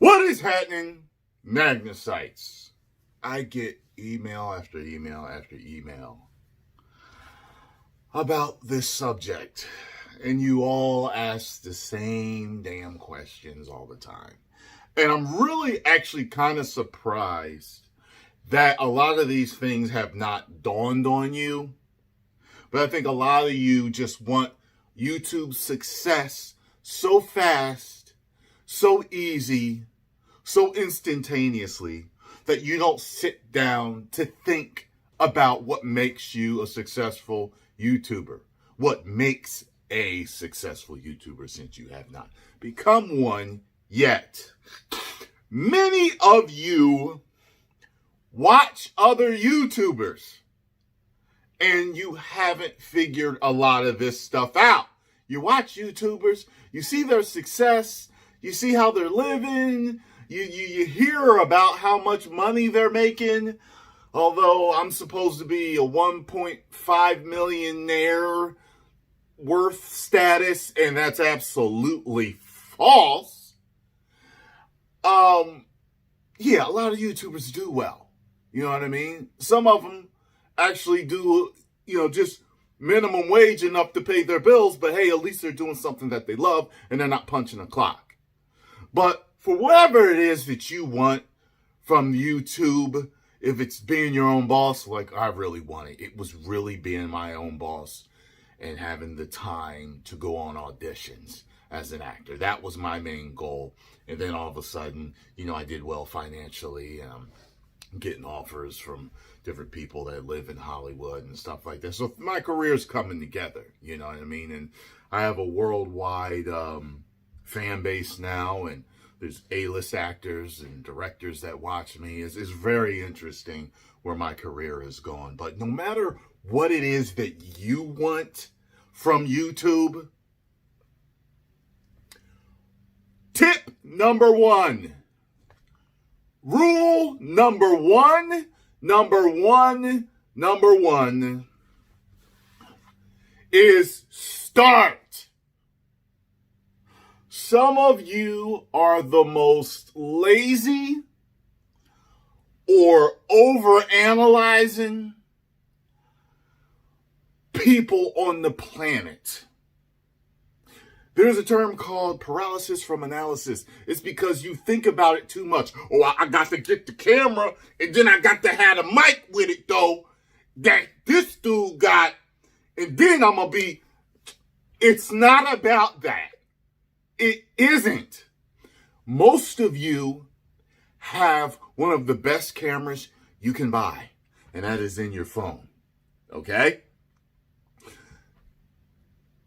What is happening, Magnacites? I get email after email after email about this subject, and you all ask the same damn questions all the time. And I'm really actually kind of surprised that a lot of these things have not dawned on you. But I think a lot of you just want YouTube success so fast, so easy, so instantaneously that you don't sit down to think about what makes you a successful YouTuber. What makes a successful YouTuber, since you have not become one yet. Many of you watch other YouTubers and you haven't figured a lot of this stuff out. You watch YouTubers, you see their success, you see how they're living, you hear about how much money they're making. Although I'm supposed to be a 1.5 millionaire worth status, and that's absolutely false. Yeah, a lot of YouTubers do well. You know what I mean? Some of them actually do, just minimum wage enough to pay their bills, but hey, at least they're doing something that they love and they're not punching a clock. But for whatever it is that you want from YouTube, if it's being your own boss, like I really wanted, it was really being my own boss and having the time to go on auditions as an actor. That was my main goal. And then all of a sudden, I did well financially. Getting offers from different people that live in Hollywood and stuff like that. So my career's coming together, you know what I mean? And I have a worldwide fan base now, and there's A-list actors and directors that watch me. It's very interesting where my career is going. But no matter what it is that you want from YouTube, tip number one. Rule number one is start. Some of you are the most lazy or overanalyzing people on the planet. There's a term called paralysis from analysis. It's because you think about it too much. Oh, I got to get the camera, and then I got to have a mic with it, though, that this dude got, and then I'm going to be... It's not about that. It isn't. Most of you have one of the best cameras you can buy, and that is in your phone, okay?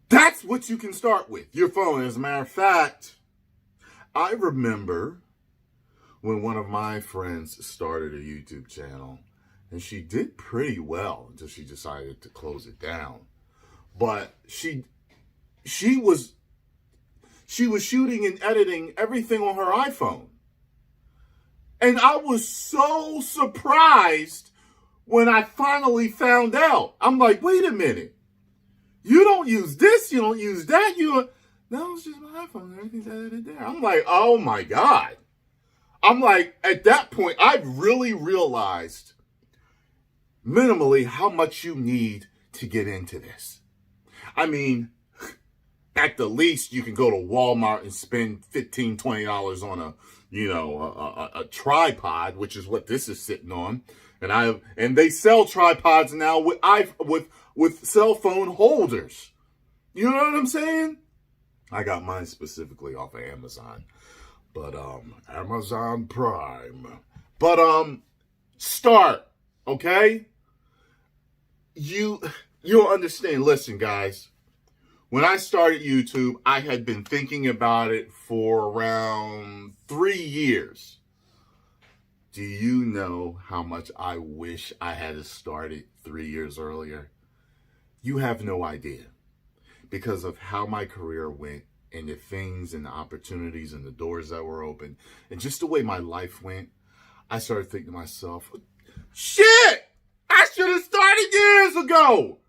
That's what you can start with, your phone. As a matter of fact, I remember when one of my friends started a YouTube channel, and she did pretty well until she decided to close it down. But she was shooting and editing everything on her iPhone. And I was so surprised when I finally found out. I'm like, wait a minute. You don't use this, you don't use that, no, it's just my iPhone, everything's edited there. I'm like, oh my God. I'm like, at that point, I've really realized minimally how much you need to get into this. I mean, at the least, you can go to Walmart and spend $15, $20 on a tripod, which is what this is sitting on. And they sell tripods now with cell phone holders. You know what I'm saying? I got mine specifically off of Amazon. But Amazon Prime. But start, okay? You'll understand. Listen, guys. When I started YouTube, I had been thinking about it for around 3 years. Do you know how much I wish I had started 3 years earlier? You have no idea. Because of how my career went and the things and the opportunities and the doors that were open and just the way my life went, I started thinking to myself, shit! I should have started years ago!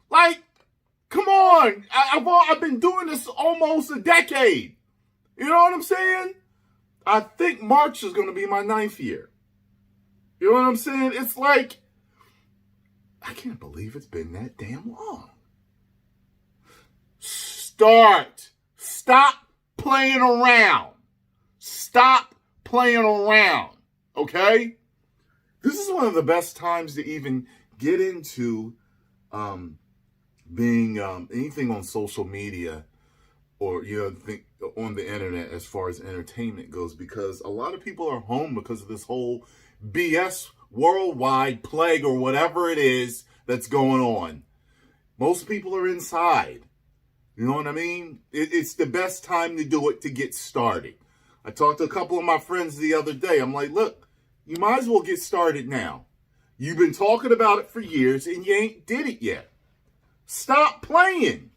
Like, come on! I've been doing this almost a decade. You know what I'm saying? I think March is going to be my 9th year. You know what I'm saying? It's like, I can't believe it's been that damn long. Stop playing around. Stop playing around. Okay? This is one of the best times to even get into being anything on social media or on the internet as far as entertainment goes, because a lot of people are home because of this whole BS worldwide plague or whatever it is that's going on. Most people are inside. You know what I mean? It's the best time to do it, to get started. I talked to a couple of my friends the other day. I'm like, look, you might as well get started now. You've been talking about it for years and you ain't did it yet. Stop playing.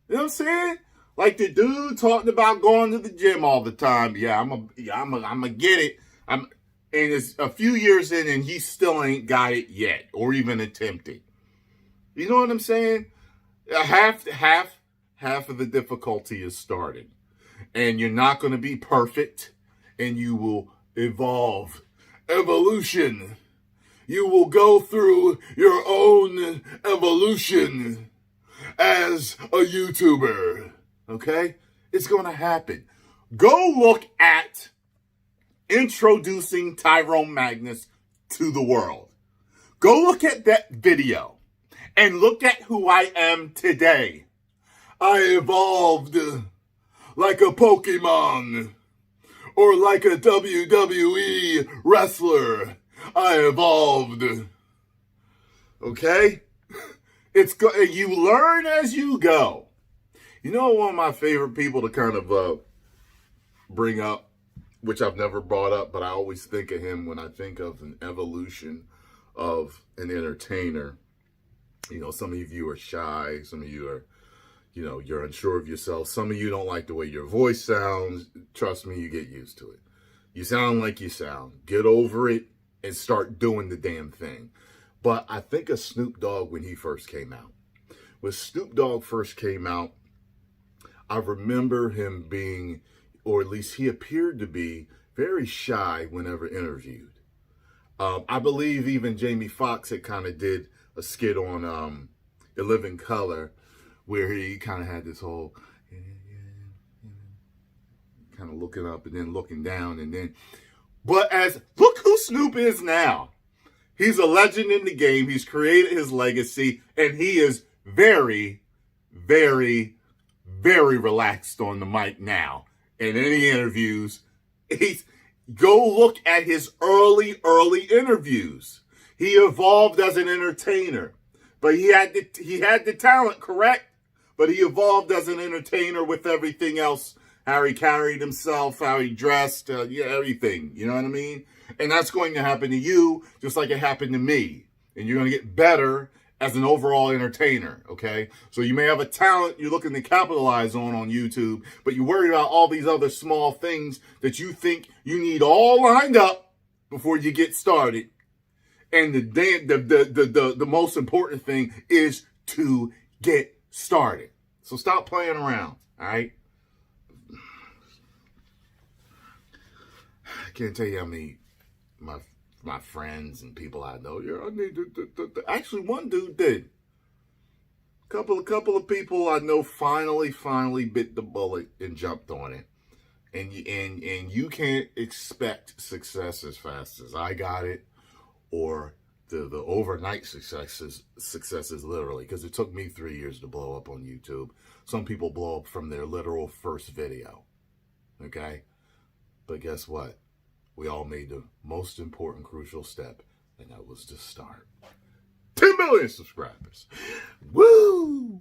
You know what I'm saying? Like the dude talking about going to the gym all the time. Yeah, I'm gonna get it. And it's a few years in and he still ain't got it yet or even attempted. You know what I'm saying? Half of the difficulty is starting. And you're not going to be perfect, and you will evolve. Evolution. You will go through your own evolution as a YouTuber. Okay? It's going to happen. Go look at introducing Tyrone Magnus to the world. Go look at that video and look at who I am today. I evolved like a Pokemon or like a WWE wrestler. I evolved. Okay? You learn as you go. You know, one of my favorite people to kind of bring up, which I've never brought up, but I always think of him when I think of an evolution of an entertainer. You know, some of you are shy. Some of you are, you're unsure of yourself. Some of you don't like the way your voice sounds. Trust me, you get used to it. You sound like you sound. Get over it and start doing the damn thing. But I think of Snoop Dogg when he first came out. When Snoop Dogg first came out, I remember him being, or at least he appeared to be, very shy whenever interviewed. I believe even Jamie Foxx had kind of did a skit on In Living Color where he kind of had this whole kind of looking up and then looking down and then, but look who Snoop is now. He's a legend in the game. He's created his legacy and he is very, very, very relaxed on the mic now. In any interviews, go look at his early interviews. He evolved as an entertainer, but he had the talent, correct? But he evolved as an entertainer with everything else, how he carried himself, how he dressed, everything. You know what I mean? And that's going to happen to you just like it happened to me. And you're going to get better as an overall entertainer, okay? So you may have a talent you're looking to capitalize on YouTube, but you're worried about all these other small things that you think you need all lined up before you get started. And the most important thing is to get started. So stop playing around, all right? I can't tell you how many my friends and people I know. Actually, one dude did. Couple of people I know finally bit the bullet and jumped on it. And you can't expect success as fast as I got it, or the overnight successes literally, because it took me 3 years to blow up on YouTube. Some people blow up from their literal first video. Okay? But guess what? We all made the most important, crucial step, and that was to start. 10 million subscribers. Woo!